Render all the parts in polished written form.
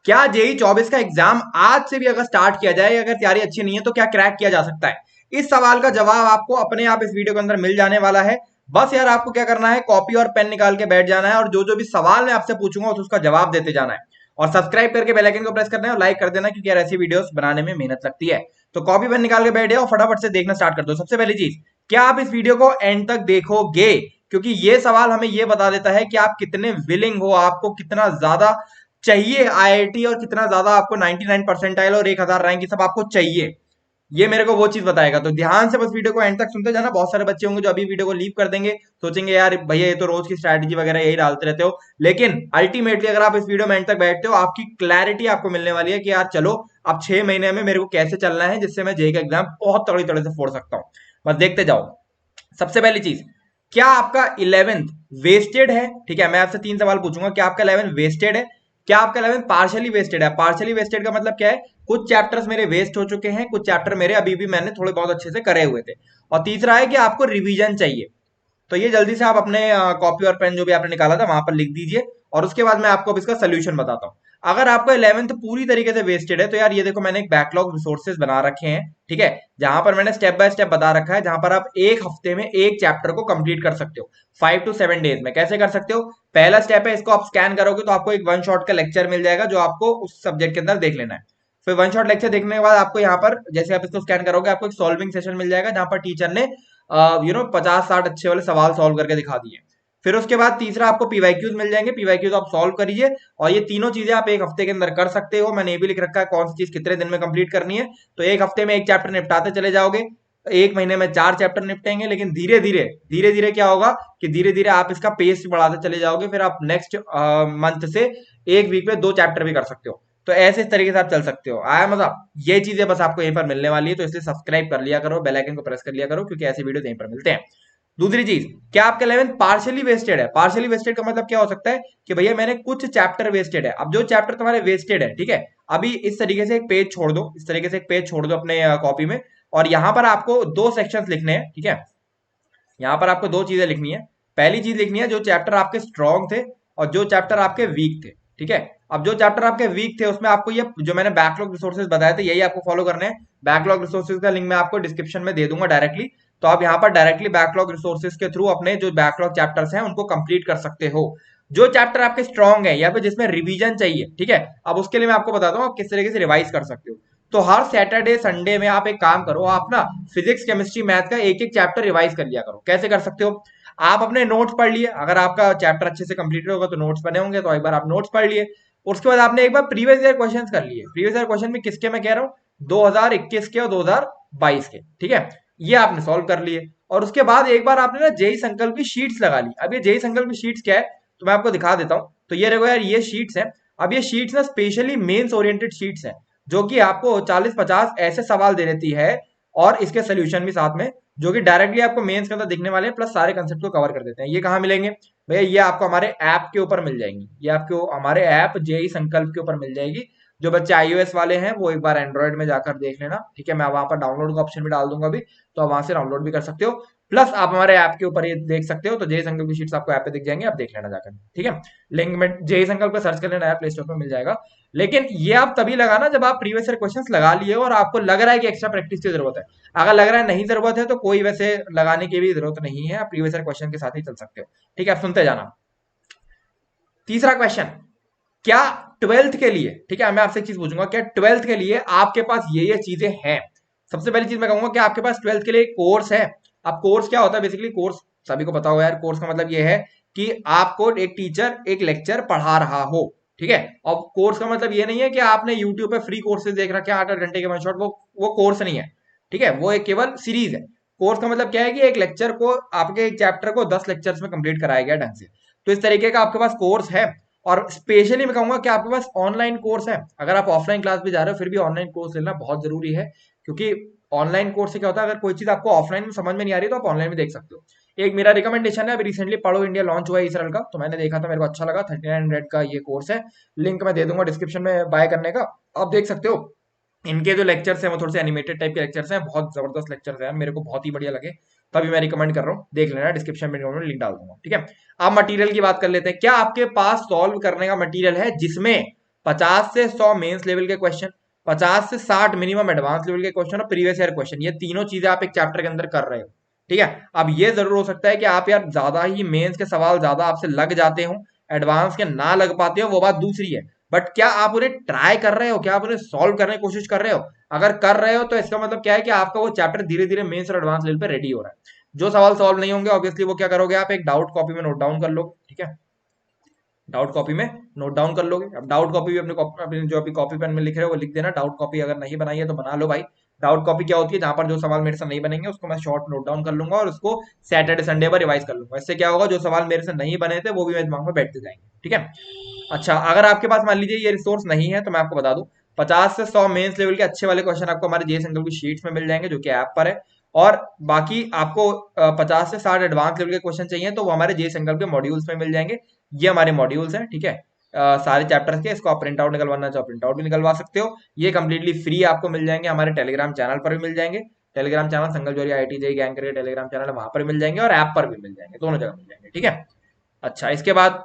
क्या जेई 24 का एग्जाम आज से भी अगर स्टार्ट किया जाए, अगर तैयारी अच्छी नहीं है तो क्या क्रैक किया जा सकता है? इस सवाल का जवाब आपको अपने आप इस वीडियो के अंदर मिल जाने वाला है। बस यार आपको क्या करना है, कॉपी और पेन निकाल के बैठ जाना है और जो जो भी सवाल मैं आपसे पूछूंगा उसका जवाब देते जाना है। और सब्सक्राइब करके बेल आइकन को प्रेस करना है और लाइक कर देना, क्योंकि यार ऐसी वीडियोस बनाने में मेहनत लगती है। तो कॉपी पेन निकाल के बैठ जाओ, फटाफट से देखना स्टार्ट कर दो। सबसे पहली चीज, क्या आप इस वीडियो को एंड तक देखोगे? क्योंकि ये सवाल हमें ये बता देता है कि आप कितने विलिंग हो, आपको कितना ज्यादा चाहिए आईआईटी और कितना ज्यादा आपको 99 परसेंटाइल और 1000 रैंक, ये सब आपको चाहिए। ये मेरे को वो चीज बताएगा। तो ध्यान से बस वीडियो को एंड तक सुनते जाना। बहुत सारे बच्चे होंगे जो अभी वीडियो को लीव कर देंगे, सोचेंगे यार भैया ये तो रोज की स्ट्रैटेजी वगैरह यही डालते रहते हो। लेकिन अल्टीमेटली अगर आप इस वीडियो में एंड तक बैठते हो, आपकी क्लैरिटी आपको मिलने वाली है कि यार चलो अब 6 महीने में मेरे को कैसे चलना है जिससे मैं जेई का एग्जाम बहुत तगड़ी तरह से फोड़ सकता हूँ। बस देखते जाओ। सबसे पहली चीज, क्या आपका 11th वेस्टेड है? ठीक है, मैं आपसे 3 सवाल पूछूंगा। क्या आपका 11th वेस्टेड है? क्या आपका 11th पार्शली वेस्टेड है? पार्शली वेस्टेड का मतलब क्या है? कुछ चैप्टर्स मेरे वेस्ट हो चुके हैं, कुछ चैप्टर मेरे अभी भी मैंने थोड़े बहुत अच्छे से करे हुए थे। और तीसरा है कि आपको रिवीजन चाहिए। तो ये जल्दी से आप अपने कॉपी और पेन जो भी आपने निकाला था वहां पर लिख दीजिए, और उसके बाद मैं आपको अब इसका सोल्यूशन बताता हूँ। अगर आपका 11th पूरी तरीके से वेस्टेड है तो यार ये देखो, मैंने एक बैकलॉग रिसोर्सेज बना रखे हैं, ठीक है, जहां पर मैंने स्टेप बाय स्टेप बता रखा है, जहां पर आप एक हफ्ते में एक चैप्टर को कंप्लीट कर सकते हो 5 to 7 डेज में। कैसे कर सकते हो? पहला स्टेप है, इसको आप स्कैन करोगे तो आपको एक वन शॉट का लेक्चर मिल जाएगा जो आपको उस सब्जेक्ट के अंदर देख लेना है। फिर वन शॉट लेक्चर देखने के बाद आपको यहाँ पर, जैसे आप इसको स्कैन करोगे, आपको एक सॉल्विंग सेशन मिल जाएगा जहां पर टीचर ने 50-60 अच्छे वाले सवाल सॉल्व करके दिखा दिए। फिर उसके बाद तीसरा आपको पीवाईक्यूज मिल जाएंगे, पीवाईक्यूज आप सॉल्व करिए। और ये तीनों चीजें आप एक हफ्ते के अंदर कर सकते हो। मैंने ये भी लिख रखा है कौन सी चीज कितने दिन में कंप्लीट करनी है। तो एक हफ्ते में एक चैप्टर निपटाते चले जाओगे, एक महीने में 4 चैप्टर निपटेंगे। लेकिन धीरे धीरे धीरे धीरे क्या होगा कि धीरे धीरे आप इसका पेस बढ़ाते चले जाओगे, फिर आप नेक्स्ट मंथ से एक वीक में 2 चैप्टर भी कर सकते हो। तो ऐसे इस तरीके से आप चल सकते हो। आया मजा? ये चीजें बस आपको यहीं पर मिलने वाली है, तो इसलिए सब्सक्राइब कर लिया करो, बेल आइकन को प्रेस कर लिया करो, क्योंकि ऐसे वीडियो यहीं पर मिलते हैं। दूसरी चीज, क्या आपका 11th पार्शियली वेस्टेड है? पार्शियली वेस्टेड का मतलब क्या हो सकता है कि भैया मैंने कुछ चैप्टर वेस्टेड है। अब जो चैप्टर तुम्हारे वेस्टेड है, ठीक है, अभी इस तरीके से एक पेज छोड़ दो, इस तरीके से एक पेज छोड़ दो अपने कॉपी में, और यहां पर आपको 2 सेक्शंस लिखने हैं, ठीक है। यहां पर आपको 2 चीजें लिखनी है। पहली चीज लिखनी है जो चैप्टर आपके स्ट्रॉन्ग थे और जो चैप्टर आपके वीक थे, ठीक है। अब जो चैप्टर आपके वीक थे उसमें आपको ये जो मैंने बैकलॉग रिसोर्सेज बताए थे यही आपको फॉलो करने हैं। बैकलॉग रिसोर्सेज का लिंक मैं आपको डिस्क्रिप्शन में दे दूंगा डायरेक्टली। तो आप यहाँ पर डायरेक्टली बैकलॉग रिसोर्सेज के थ्रू अपने जो बैकलॉग चैप्टर्स हैं उनको कंप्लीट कर सकते हो। जो चैप्टर आपके स्ट्रॉन्ग है या फिर जिसमें रिवीजन चाहिए, ठीक है, अब उसके लिए मैं आपको बताता हूँ आप किस तरीके से रिवाइज कर सकते हो। तो हर सैटरडे संडे में आप एक काम करो, आप ना फिजिक्स केमिस्ट्री मैथ का एक एक चैप्टर रिवाइज कर लिया करो। कैसे कर सकते हो? आप अपने नोट्स पढ़ लिए, अगर आपका चैप्टर अच्छे से कंप्लीट होगा तो नोट्स बने होंगे, तो एक बार आप नोट्स पढ़ लिए। उसके बाद आपने एक बार प्रीवियस ईयर क्वेश्चन कर लिए। प्रीवियस ईयर क्वेश्चन में किसके मैं कह रहा हूँ, 2021 के और 2022 के, ठीक है, ये आपने सॉल्व कर लिए। और उसके बाद एक बार आपने ना जेई संकल्प की शीट्स लगा ली। अब ये जेई संकल्प की शीट्स क्या है तो मैं आपको दिखा देता हूँ। तो ये देखो यार, ये शीट्स हैं। अब ये शीट्स ना स्पेशली मेंस ओरिएंटेड शीट्स हैं, जो कि आपको 40-50 ऐसे सवाल दे देती है और इसके सोल्यूशन भी साथ में, जो कि डायरेक्टली आपको मेंस के अंदर दिखने वाले हैं, प्लस सारे कंसेप्ट को कवर कर देते हैं। ये कहाँ मिलेंगे भैया? ये आपको हमारे ऐप के ऊपर मिल जाएंगी। ये आपको हमारे ऐप जेई संकल्प के ऊपर मिल जाएगी। जो बच्चे iOS वाले हैं वो एक बार एंड्रॉइड में जाकर देख लेना, ठीक है। मैं वहां पर डाउनलोड का ऑप्शन भी डाल दूंगा अभी, तो आप वहां से डाउनलोड भी कर सकते हो। प्लस आप हमारे ऐप के ऊपर ये देख सकते हो। तो जेई संकल्प की शीट्स आपको ऐप पे दिख जाएंगे, आप देख लेना जाकर, ठीक है। लिंक में जेई संकल्प पे सर्च कर लेना, प्ले स्टोर पे मिल जाएगा। लेकिन ये आप तभी लगाना जब आप प्रीवियस ईयर क्वेश्चंस लगा लिए और आपको लग रहा है कि एक्स्ट्रा प्रैक्टिस की जरूरत है। अगर लग रहा है नहीं जरूरत है तो कोई वैसे लगाने की भी जरूरत नहीं है, आप प्रीवियस ईयर क्वेश्चन के साथ ही चल सकते हो, ठीक है। आप सुनते जाना। तीसरा क्वेश्चन, क्या 12th के लिए, ठीक है, मैं आपसे एक चीज पूछूंगा, क्या 12th के लिए आपके पास ये चीजें हैं? सबसे पहली चीज मैं कहूंगा कि आपके पास 12th के लिए कोर्स है। अब कोर्स क्या होता है? बेसिकली कोर्स सभी को पता होगा यार। कोर्स का मतलब ये है कि आपको एक टीचर एक लेक्चर पढ़ा रहा हो, ठीक है। और कोर्स का मतलब ये नहीं है कि आपने यूट्यूब पे फ्री कोर्सेज देख रखे हैं 8-8 घंटे के वन शॉट, वो कोर्स नहीं है, ठीक है। वो एक केवल सीरीज है। कोर्स का मतलब क्या है कि एक लेक्चर को, आपके एक चैप्टर को 10 लेक्चर्स में कंप्लीट कराया गया ढंग से। तो इस तरीके का आपके पास कोर्स है। और स्पेशली मैं कहूंगा कि आपके पास ऑनलाइन कोर्स है। अगर आप ऑफलाइन क्लास भी जा रहे हो फिर भी ऑनलाइन कोर्स लेना बहुत जरूरी है, क्योंकि ऑनलाइन कोर्स से क्या होता है, अगर कोई चीज आपको ऑफलाइन में समझ में नहीं आ रही तो आप ऑनलाइन में देख सकते हो। एक मेरा रिकमेंडेशन है, अभी रिसेंटली पढ़ो इंडिया लॉन्च हुआ है इसराइल का, तो मैंने देखा था, मेरे को अच्छा लगा। 3900 का ये कोर्स है। लिंक मैं दे दूंगा डिस्क्रिप्शन में बाय करने का, आप देख सकते हो। इनके जो लेक्चर्स हैं वो थोड़े से एनिमेटेड टाइप के लेक्चर्स हैं, बहुत जबरदस्त लेक्चर्स हैं, मेरे को बहुत ही बढ़िया लगे, तभी मैं रिकमेंड कर रहा हूँ। देख लेना, डिस्क्रिप्शन में लिंक डाल दूंगा, ठीक है। अब मटेरियल की बात कर लेते हैं। क्या आपके पास सॉल्व करने का मटेरियल है जिसमें 50 से 100 मेंस लेवल के क्वेश्चन, 50 से 60 मिनिमम एडवांस लेवल के क्वेश्चन और प्रीवियस ईयर क्वेश्चन, ये तीनों चीजें आप एक चैप्टर के अंदर कर रहे हो। ठीक है, अब ये जरूर हो सकता है कि आप यार ज्यादा ही मेंस के सवाल ज्यादा आपसे लग जाते हो, एडवांस के ना लग पाते हो, वो बात दूसरी है, बट क्या आप उन्हें ट्राई कर रहे हो, क्या आप उन्हें सॉल्व करने की कोशिश कर रहे हो? अगर कर रहे हो तो इसका मतलब क्या है कि आपका वो चैप्टर धीरे धीरे मेंस और एडवांस लेवल पे रेडी हो रहा है। जो सवाल सॉल्व नहीं होंगे ऑब्वियसली वो क्या करोगे, आप एक डाउट कॉपी में नोट डाउन कर लो। ठीक है, डाउट कॉपी में नोट डाउन कर लोगे। अब डाउट कॉपी भी अपने जो अभी कॉपी पेन में लिख रहे हो वो लिख देना। डाउट कॉपी अगर नहीं बनाई है तो बना लो भाई। डाउट कॉपी क्या होती है, जहां पर जो सवाल मेरे से नहीं बनेंगे उसको मैं शॉर्ट नोट डाउन कर लूंगा और उसको सैटरडे संडे पर रिवाइज कर लूंगा। इससे क्या होगा, जो सवाल मेरे से नहीं बने थे वो भी मेरे दिमाग में बैठते जाएंगे। ठीक है, अच्छा अगर आपके पास मान लीजिए ये रिसोर्स नहीं है तो मैं आपको बता दूं, 50 से 100 मेंस लेवल के अच्छे वाले क्वेश्चन आपको हमारे जेएस अंकल की शीट्स में मिल जाएंगे जो कि ऐप पर है। और बाकी आपको 50 से 60 एडवांस लेवल के क्वेश्चन चाहिए तो वो हमारे जेएस अंकल के मॉड्यूल्स में मिल जाएंगे। ये हमारे मॉड्यूल्स हैं। ठीक है, सारे चैप्टर्स के, इसको आप प्रिंट आउट निकलवाना चाहो प्रिंट आउट भी निकलवा सकते हो। ये कंप्लीटली फ्री आपको मिल जाएंगे, हमारे टेलीग्राम चैनल पर भी मिल जाएंगे। टेलीग्राम चैनल संगल जोरिया आईटी जेई गैंग करके टेलीग्राम चैनल है, वहां पर मिल जाएंगे और ऐप पर भी मिल जाएंगे, दोनों जगह मिल जाएंगे। ठीक है, अच्छा इसके बाद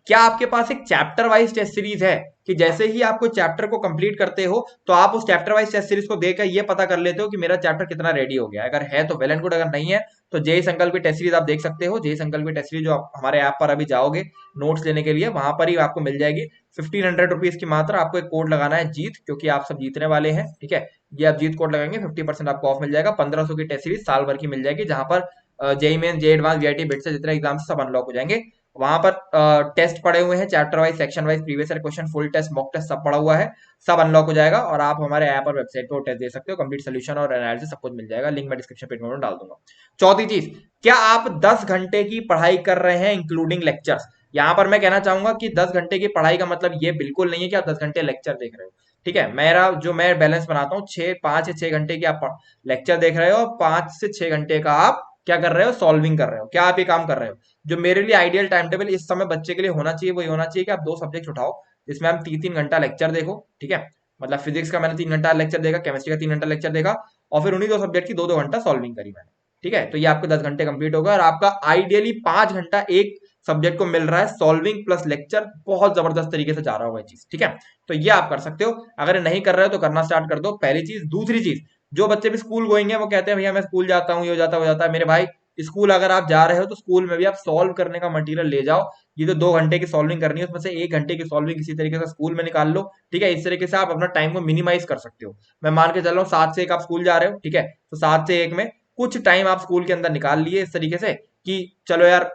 क्या आपके पास एक चैप्टर वाइज टेस्ट सीरीज है कि जैसे ही आप कोई चैप्टर को कंप्लीट करते हो तो आप उस चैप्टर वाइज टेस्ट सीरीज को देखकर ये पता कर लेते हो कि मेरा चैप्टर कितना रेडी हो गया? अगर है तो वेल एंड गुड, अगर नहीं है तो जेई संकल्प की टेस्ट सीरीज आप देख सकते हो। जेई संकल्प की टेस्ट सीरीज जो आप हमारे ऐप पर अभी जाओगे नोट्स लेने के लिए, वहां पर ही आपको मिल जाएगी। 1500 रुपीज की मात्र आपको एक कोड लगाना है जीत, क्योंकि आप सब जीतने वाले हैं। ठीक है, ये आप जीत कोड लगाएंगे 50% आपको ऑफ मिल जाएगा। 1500 की टेस्ट सीरीज साल भर की मिल जाएगी, जहां पर जेई मेन, जे एडवांस, जेआईटी, बिट से जितने एग्जाम सब अनलॉक हो जाएंगे। वहां पर टेस्ट पड़े हुए हैं, chapter wise, section wise, previous year question, full test, mock test सब पड़ा हुआ है। सब अनलॉक हो जाएगा और आप हमारे ऐप और वेबसाइट पर टेस्ट दे सकते हो। कंप्लीट सोल्यूशन और एनालिसिस सब कुछ मिल जाएगा, लिंक मैं डिस्क्रिप्शन पेज में डाल दूंगा। चौथी चीज, क्या आप 10 घंटे की पढ़ाई कर रहे हैं इंक्लूडिंग लेक्चर्स? यहां पर मैं कहना चाहूंगा कि 10 घंटे की पढ़ाई का मतलब ये बिल्कुल नहीं है कि आप 10 घंटे लेक्चर देख रहे हो। ठीक है, मेरा जो मैं बैलेंस बनाता हूँ, 5 से 6 घंटे की आप लेक्चर देख रहे हो, 5 से 6 घंटे का आप क्या कर रहे हो, सॉल्विंग कर रहे हो। क्या आप ये काम कर रहे हो? जो मेरे लिए आइडियल टाइम टेबल इस समय बच्चे के लिए होना चाहिए वो ये होना चाहिए कि आप 2 सब्जेक्ट उठाओ जिसमें हम 3-3 घंटा लेक्चर देखो। ठीक है, मतलब फिजिक्स का मैंने 3 घंटा लेक्चर देखा, केमिस्ट्री का 3 घंटा लेक्चर देखा और फिर उन्हीं 2 सब्जेक्ट की 2-2 घंटा सॉल्विंग करी मैंने। ठीक है, तो ये आपके 10 घंटे कंप्लीट होगा और आपका आइडियली 5 घंटा एक सब्जेक्ट को मिल रहा है, सॉल्विंग प्लस लेक्चर, बहुत जबरदस्त तरीके से जा रहा होगा चीज। ठीक है, तो ये आप कर सकते हो। अगर नहीं कर रहे हो तो करना स्टार्ट कर दो, पहली चीज। दूसरी चीज, जो बच्चे भी स्कूल गोइंग है वो कहते हैं भैया मैं स्कूल जाता हूँ, ये हो जाता है। मेरे भाई, स्कूल अगर आप जा रहे हो तो स्कूल में भी आप सॉल्व करने का मटेरियल ले जाओ। ये जो 2 घंटे की सॉल्विंग करनी है उसमें से 1 घंटे की सॉल्विंग किसी तरीके से स्कूल में निकाल लो। ठीक है, इस तरीके से आप अपना टाइम को मिनिमाइज कर सकते हो। मैं मान के चल रहा हूँ 7 से 1 आप स्कूल जा रहे हो। ठीक है, तो 7 से 1 में कुछ टाइम आप स्कूल के अंदर निकाल लिए इस तरीके से कि चलो यार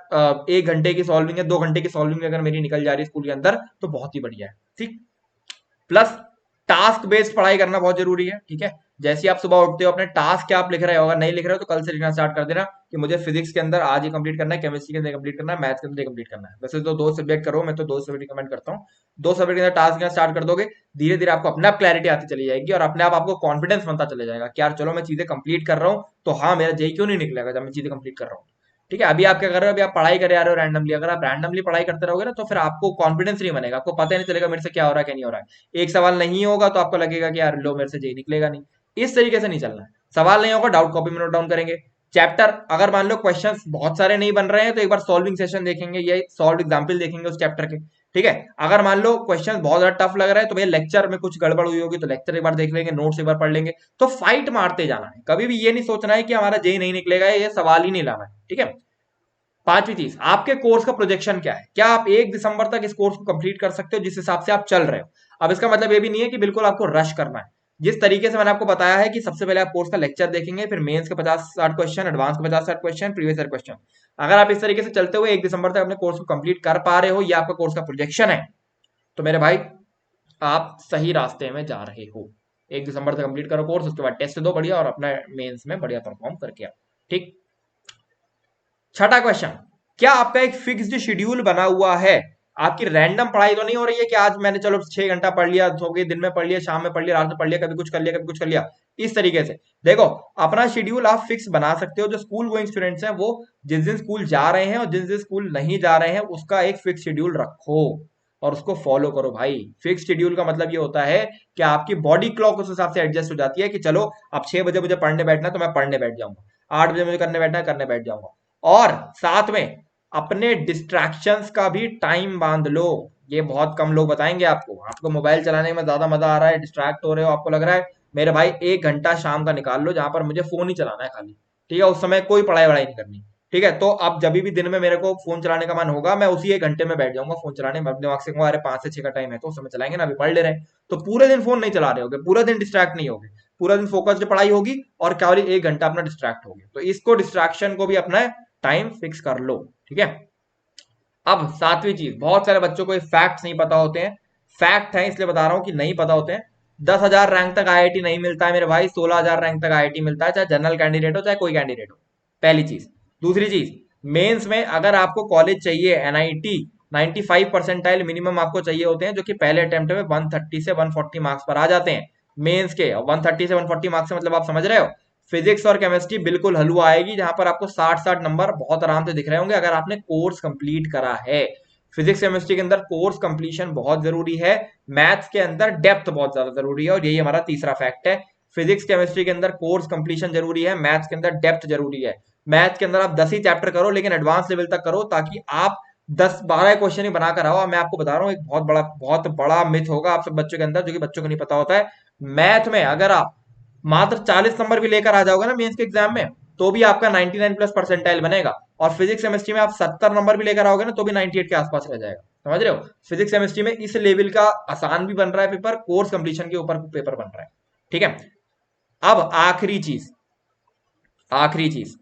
1 घंटे की सॉल्विंग है, 2 घंटे की सॉल्विंग अगर मेरी निकल जा रही है स्कूल के अंदर तो बहुत ही बढ़िया है। ठीक, प्लस टास्क बेस्ड पढ़ाई करना बहुत जरूरी है। ठीक है, जैसे ही आप सुबह उठते हो अपने टास्क क्या आप लिख रहे हो, अगर नहीं लिख रहे हो तो कल से लिखना स्टार्ट कर देना कि मुझे फिजिक्स के अंदर आज ही कंप्लीट करना है, केमिस्ट्री के अंदर कंप्लीट करना है, मैथ्स के अंदर कंप्लीट करना है। वैसे तो 2 सब्जेक्ट करो, मैं तो 2 सब्जेक्ट रिकमेंड करता हूँ। 2 सब्जेक्ट के अंदर टास्क लिखना स्टार्ट कर दोगे, धीरे धीरे आपको अपने आप क्लैरिटी आती चली जाएगी और अपने आप आपको कॉन्फिडेंस बनता चले जाएगा कि यार चलो मैं चीजें कंप्लीट कर रहा हूँ तो हाँ मेरा जेई क्यों नहीं निकलेगा जब मैं चीजें कंप्लीट कर रहा हूँ। ठीक है, अभी आप क्या कर रहे हो, अभी आप पढ़ाई करे आ रहे हो रैंडमली। अगर आप रैंडमली पढ़ाई करते रहोगे ना तो फिर आपको कॉन्फिडेंस नहीं बनेगा, आपको पता ही नहीं चलेगा मेरे से क्या हो रहा है क्या नहीं हो रहा है। एक सवाल नहीं होगा तो आपको लगेगा कि यार लो मेरे से जेई निकलेगा नहीं। इस तरीके से नहीं चलना है। सवाल नहीं होगा डाउट कॉपी में नोट डाउन करेंगे। चैप्टर अगर मान लो क्वेश्चंस बहुत सारे नहीं बन रहे हैं तो एक बार सॉल्विंग सेशन देखेंगे या सॉल्व एग्जाम्पल देखेंगे उस चैप्टर के। ठीक है, अगर मान लो क्वेश्चन बहुत ज्यादा टफ लग रहा है तो भैया लेक्चर में कुछ गड़बड़ हुई होगी तो लेक्चर एक बार देख लेंगे, नोट्स एक बार पढ़ लेंगे। तो फाइट मारते जाना है, कभी भी ये नहीं सोचना है कि हमारा जेई नहीं निकलेगा, ये सवाल ही नहीं लाना है। ठीक है, पांचवी चीज, आपके कोर्स का प्रोजेक्शन क्या है? क्या आप 1 दिसंबर तक इस कोर्स को कंप्लीट कर सकते हो जिस हिसाब से आप चल रहे हो? अब इसका मतलब ये भी नहीं है कि बिल्कुल आपको रश करना है। जिस तरीके से मैंने आपको बताया है कि सबसे पहले आप कोर्स का लेक्चर देखेंगे, फिर मेंस के 50-60 क्वेश्चन, एडवांस के 50-60 क्वेश्चन, प्रीवियस ईयर क्वेश्चन। अगर आप इस तरीके से चलते हुए 1 दिसंबर तक अपने कोर्स को कंप्लीट कर पा रहे हो, ये आपका कोर्स का प्रोजेक्शन है, तो मेरे भाई आप सही रास्ते में जा रहे हो। 1 दिसंबर तक कंप्लीट करो कोर्स, उसके बाद टेस्ट दो बढ़िया और अपना मेंस में बढ़िया परफॉर्म करके आओ। ठीक, छठा क्वेश्चन, क्या आपका एक फिक्स्ड शेड्यूल बना हुआ है? आपकी रैंडम पढ़ाई तो नहीं हो रही है कि आज मैंने चलो 6 घंटा पढ़ लिया, सो गए, दिन में पढ़ लिया, शाम में पढ़ लिया, रात में पढ़ लिया, कभी कुछ कर लिया कभी कुछ कर लिया। इस तरीके से देखो, अपना शेड्यूल आप फिक्स बना सकते हो। जो स्कूल गोइंग स्टूडेंट्स हैं वो जिस दिन स्कूल जा रहे हैं और जिस दिन स्कूल नहीं जा रहे हैं उसका एक फिक्स शेड्यूल रखो और उसको फॉलो करो भाई। फिक्स शेड्यूल का मतलब ये होता है कि आपकी बॉडी क्लॉक उस हिसाब से एडजस्ट हो जाती है कि चलो अब 6 बजे मुझे पढ़ने बैठना है तो मैं पढ़ने बैठ जाऊंगा, 8 बजे मुझे करने बैठना है करने बैठ जाऊंगा। और साथ में अपने डिस्ट्रैक्शंस का भी टाइम बांध लो। ये बहुत कम लोग बताएंगे आपको। आपको मोबाइल चलाने में ज्यादा मजा आ रहा है, डिस्ट्रैक्ट हो रहे हो, आपको लग रहा है मेरे भाई 1 घंटा शाम का निकाल लो जहां पर मुझे फोन ही चलाना है खाली, ठीक है, उस समय कोई पढ़ाई वढ़ाई नहीं करनी, ठीक है। तो अब जब भी दिन में मेरे को फोन चलाने का मन होगा, मैं उसी 1 घंटे में बैठ जाऊंगा फोन चलाने में, अपने दिमाग से कहूंगा अरे 5 से 6 का टाइम है तो उस समय चलाएंगे ना, अभी पढ़ ले रहे हैं। तो पूरे दिन फोन नहीं चला रहे होगे, पूरा दिन डिस्ट्रैक्ट नहीं होगे, पूरा दिन फोकस्ड पढ़ाई होगी और केवल 1 घंटा अपना डिस्ट्रैक्ट होगी। तो इसको डिस्ट्रैक्शन को भी अपना टाइम फिक्स कर लो, ठीक है। अब सातवीं चीज, बहुत सारे बच्चों को ये फैक्ट्स नहीं पता होते हैं, फैक्ट है इसलिए बता रहा हूं कि नहीं पता होते हैं। 10,000 रैंक तक आईआईटी नहीं मिलता है मेरे भाई, 16,000 रैंक तक आईआईटी मिलता है, चाहे जनरल कैंडिडेट हो चाहे कोई कैंडिडेट हो, पहली चीज। दूसरी चीज, मेंस में अगर आपको कॉलेज चाहिए एनआईटी, 95 परसेंटाइल मिनिमम आपको चाहिए होते हैं, जो कि पहले अटेम्प्ट में 130 से 140 मार्क्स पर आ जाते हैं मेंस के। 130 से 140 मार्क्स से मतलब आप समझ रहे हो, फिजिक्स और केमिस्ट्री बिल्कुल हलवा आएगी, जहां पर आपको 60-60 नंबर बहुत आराम से दिख रहे होंगे अगर आपने कोर्स कंप्लीट करा है। फिजिक्स केमिस्ट्री के अंदर कोर्स कंप्लीशन बहुत जरूरी है, मैथ्स के अंदर डेप्थ बहुत ज्यादा जरूरी है, और यही हमारा तीसरा फैक्ट है। फिजिक्स केमिस्ट्री के अंदर कोर्स कंप्लीशन जरूरी है, मैथ्स के अंदर डेप्थ जरूरी है। मैथ्स के अंदर आप 10 ही चैप्टर करो, लेकिन एडवांस लेवल तक करो, ताकि आप 10-12 क्वेश्चन ही बनाकर आओ। मैं आपको बता रहा हूँ एक बहुत बड़ा मिथ होगा आप सब बच्चों के अंदर, जो कि बच्चों को नहीं पता होता है। मैथ में अगर आप मात्र 40 नंबर भी लेकर आ जाओगे ना मेंस के एग्जाम में, तो भी आपका 99 प्लस परसेंटाइल बनेगा। और फिजिक्स केमिस्ट्री में आप 70 नंबर भी लेकर आओगे ना, तो भी 98 के आसपास रह जाएगा, समझ रहे हो। फिजिक्स केमिस्ट्री में इस लेवल का आसान भी बन रहा है पेपर, कोर्स कंप्लीशन के ऊपर पेपर बन रहा है, ठीक है। अब आखिरी चीज,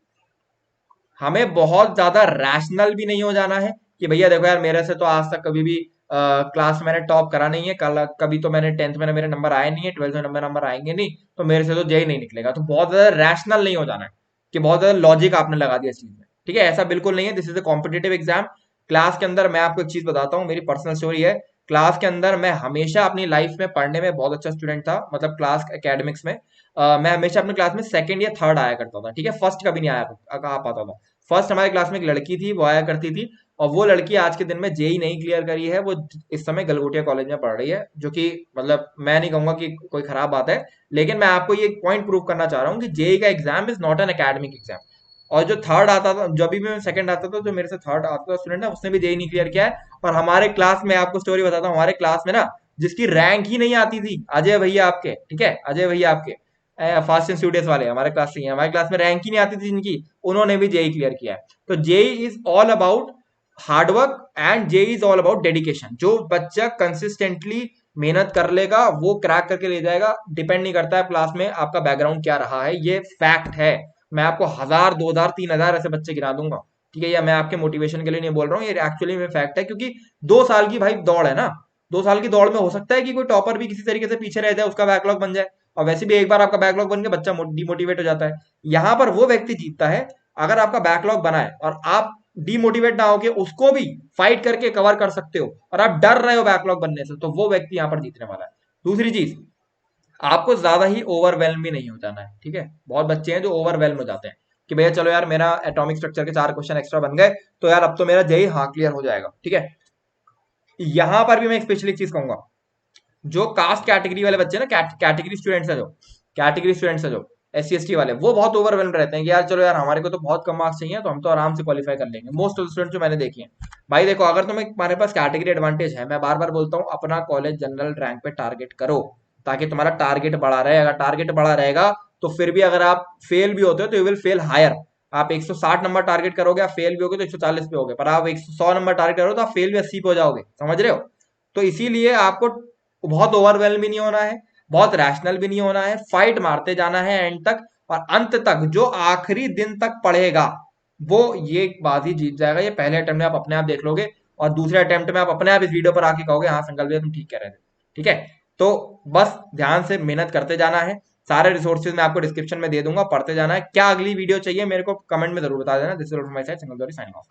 हमें बहुत ज्यादा रैशनल भी नहीं हो जाना है कि भैया देखो यार, मेरे से तो आज तक कभी भी क्लास मैंने टॉप करा नहीं है, कल कभी तो मैंने 10th में मेरे नंबर आए नहीं है, 12th में नंबर आएंगे नहीं, तो मेरे से तो जेई नहीं निकलेगा। तो बहुत ज्यादा रैशनल नहीं हो जाना है कि बहुत ज्यादा लॉजिक आपने लगा दिया इस चीज में, ठीक है, ऐसा बिल्कुल नहीं है। This is a competitive exam. Class के अंदर मैं आपको एक चीज बताता हूँ, मेरी पर्सनल स्टोरी है। क्लास के अंदर मैं हमेशा अपनी लाइफ में पढ़ने में बहुत अच्छा स्टूडेंट था, मतलब क्लास एकेडमिक्स में मैं हमेशा अपनी क्लास में सेकंड या थर्ड आया करता था, ठीक है, फर्स्ट कभी नहीं आ पाता था। फर्स्ट हमारे क्लास में एक लड़की थी, वो आया करती थी, और वो लड़की आज के दिन में जेई नहीं क्लियर करी है, वो इस समय गलगोटिया कॉलेज में पढ़ रही है, जो कि मतलब मैं नहीं कहूंगा कि कोई खराब बात है, लेकिन मैं आपको ये पॉइंट प्रूव करना चाह रहा हूँ कि जेई का exam is not an academic exam. और जो थर्ड आता था, जब भी मैं सेकंड आता था, जो मेरे से थर्ड आता था स्टूडेंट है, उसने भी जेई नहीं क्लियर किया है। और हमारे क्लास में आपको स्टोरी बताता हूँ, हमारे क्लास में ना जिसकी रैंक ही नहीं आती थी, अजय भैया आपके, ठीक है, अजय भैया आपके फास्ट एंड स्टूडियस वाले हमारे क्लास से, हमारे क्लास में रैंक ही नहीं आती थी जिनकी, उन्होंने भी जेई क्लियर किया है। तो JEE is all about hard work and JEE is all about dedication. जो बच्चा कंसिस्टेंटली मेहनत कर लेगा वो क्रैक करके ले जाएगा, डिपेंड नहीं करता है क्लास में आपका बैकग्राउंड क्या रहा है, ये फैक्ट है। मैं आपको 1000, 2000, 3000 ऐसे बच्चे गिरा दूंगा, ठीक है, या मैं आपके मोटिवेशन के लिए नहीं बोल रहा हूँ, ये एक्चुअली में फैक्ट है। क्योंकि 2 साल की भाई दौड़ है ना, 2 साल की दौड़ में हो सकता है कि कोई टॉपर भी किसी तरीके से पीछे रह जाए, उसका बैकलॉग बन जाए, और वैसे भी एक बार आपका बैकलॉग बन के बच्चा डिमोटिवेट हो जाता है। यहाँ पर वो व्यक्ति जीतता है अगर आपका बैकलॉग बना है और आप डीमोटिवेट ना होके उसको भी फाइट करके कवर कर सकते हो, और आप डर रहे हो बैकलॉग बनने से, तो वो व्यक्ति यहाँ पर जीतने वाला है। दूसरी चीज, आपको ज्यादा ही ओवरवेल्म भी नहीं हो जाना है, ठीक है। बहुत बच्चे हैं जो ओवरवेल्म हो जाते हैं कि भैया चलो यार मेरा एटॉमिक स्ट्रक्चर के 4 क्वेश्चन एक्स्ट्रा बन गए, तो यार अब तो मेरा जेई हाँ क्लियर हो जाएगा, ठीक है। यहां पर भी मैं एक स्पेशली चीज कहूंगा, जो कास्ट कैटेगरी वाले बच्चे ना, कैटेगरी स्टूडेंट्स है जो, कैटेगरी स्टूडेंट्स है जो SC ST वाले, वो बहुत ओवरवेल्म रहते हैं कि यार चलो यार हमारे को तो बहुत कम मार्क्स चाहिए, तो हम तो आराम से क्वालिफाई कर लेंगे। मोस्ट ऑफ स्टूडेंट्स जो मैंने देखे हैं, भाई देखो अगर तुम्हारे पास कैटेगरी एडवांटेज है, मैं बार बार बोलता हूँ अपना कॉलेज जनरल रैंक पे टारगेट करो, ताकि तुम्हारा टारगेट बढ़ा रहे। अगर टारगेट बढ़ा रहेगा तो फिर भी अगर आप फेल भी होते हो तो यू विल फेल हायर। आप 160 नंबर टारगेट करोगे, आप फेल भी होगे तो 140 पे होगे, पर आप 100 नंबर टारगेट करो तो आप फेल भी 80 पे हो जाओगे, समझ रहे हो। तो इसीलिए आपको बहुत ओवरवेल्म भी नहीं होना है, बहुत रैशनल भी नहीं होना है, फाइट मारते जाना है एंड तक, और अंत तक जो आखिरी दिन तक पढ़ेगा वो ये बाजी जीत जाएगा। ये पहले अटेम्प्ट में आप अपने आप देख लोगे, और दूसरे अटेम्प्ट में आप अपने आप इस वीडियो पर आके कहोगे हाँ संकल्प भैया तुम ठीक कह रहे थे, ठीक है। तो बस ध्यान से मेहनत करते जाना है, सारे रिसोर्सेज मैं आपको डिस्क्रिप्शन में दे दूंगा, पढ़ते जाना है। क्या अगली वीडियो चाहिए मेरे को कमेंट में जरूर बता देना। This is all from my side, संकल्प साइनिंग ऑफ।